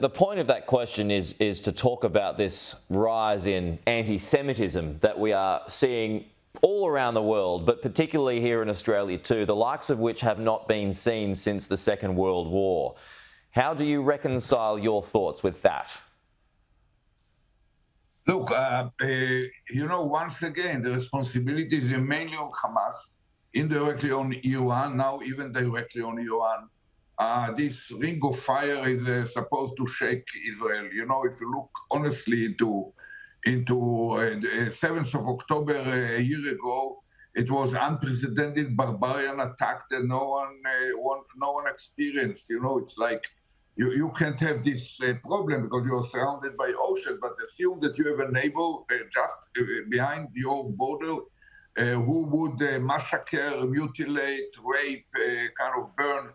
The point of that question is to talk about this rise in anti-Semitism that we are seeing all around the world, but particularly here in Australia too, the likes of which have not been seen since the Second World War. How do you reconcile your thoughts with that? Look, once again, the responsibility is mainly on Hamas, indirectly on Iran, now even directly on Iran. This ring of fire is supposed to shake Israel. If you look honestly into the 7th of October a year ago, it was unprecedented barbarian attack that no one experienced. It's like you can't have this problem because you're surrounded by ocean, but assume that you have a neighbor just behind your border who would massacre, mutilate, rape, kind of burn,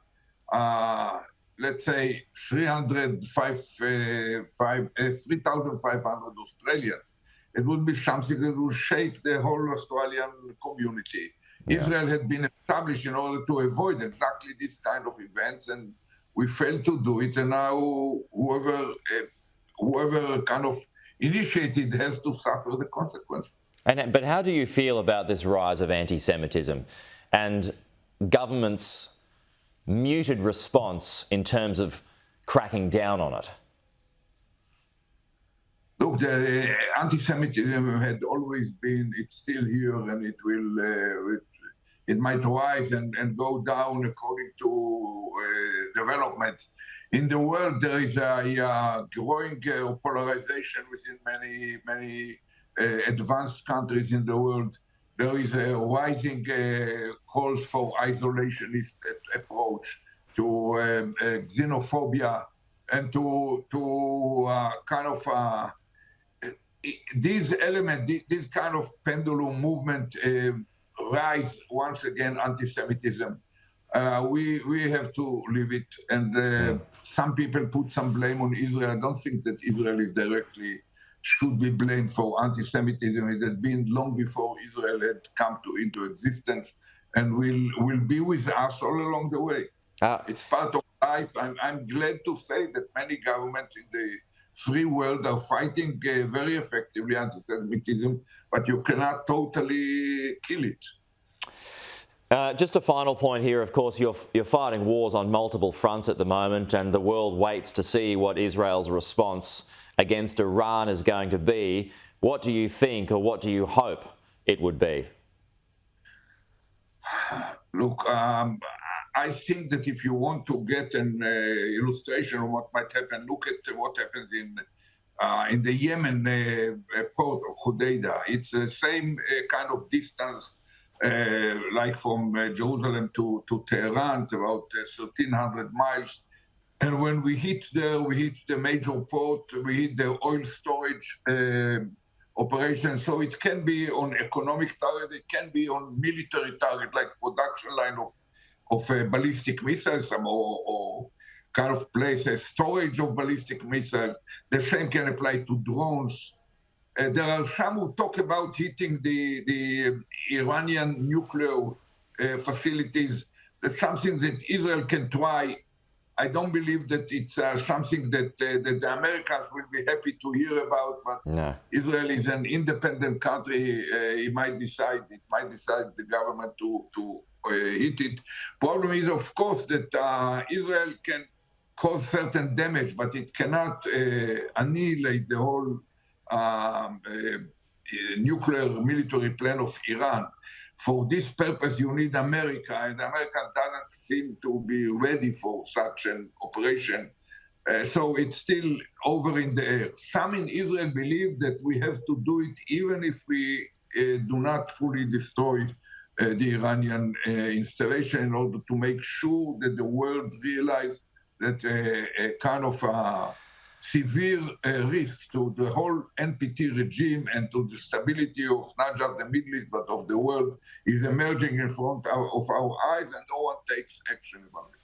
let's say 3,500 Australians. It would be something that would shake the whole Australian community. Yeah. Israel had been established in order to avoid exactly this kind of events, and we failed to do it. And now whoever kind of initiated has to suffer the consequences. But how do you feel about this rise of anti-Semitism and governments' muted response in terms of cracking down on it? Look, the anti-Semitism had always been, it's still here, and it might rise and go down according to developments. In the world, there is a growing polarization within many advanced countries in the world. There is a rising calls for isolationist approach to xenophobia and to kind of these elements, this kind of pendulum movement rise once again anti-Semitism. We have to leave it, and some people put some blame on Israel. I don't think that Israel is directly should be blamed for anti-Semitism. It had been long before Israel had come into existence, and will be with us all along the way. It's part of life. I'm glad to say that many governments in the free world are fighting very effectively anti-Semitism, but you cannot totally kill it. Just a final point here. Of course, you're fighting wars on multiple fronts at the moment, and the world waits to see what Israel's response against Iran is going to be. What do you think, or what do you hope it would be? Look, I think that if you want to get an illustration of what might happen, look at what happens in the Yemen port of Hodeidah. It's the same kind of distance, like from Jerusalem to Tehran, it's about 1,300 miles. And when we hit there, we hit the major port, we hit the oil storage operation. So it can be on economic target, it can be on military target, like production line of ballistic missiles or kind of place a storage of ballistic missiles. The same can apply to drones. There are some who talk about hitting the Iranian nuclear facilities. That's something that Israel can try. I don't believe that it's something that the Americans will be happy to hear about, but no. Israel is an independent country. It might decide the government to hit it. Problem is, of course, that Israel can cause certain damage, but it cannot annihilate the whole nuclear military plan of Iran. For this purpose, you need America, and America doesn't seem to be ready for such an operation. So it's still over in the air. Some in Israel believe that we have to do it even if we do not fully destroy the Iranian installation, in order to make sure that the world realize that a kind of severe risk to the whole NPT regime and to the stability of not just the Middle East, but of the world is emerging in front of our eyes, and no one takes action about it.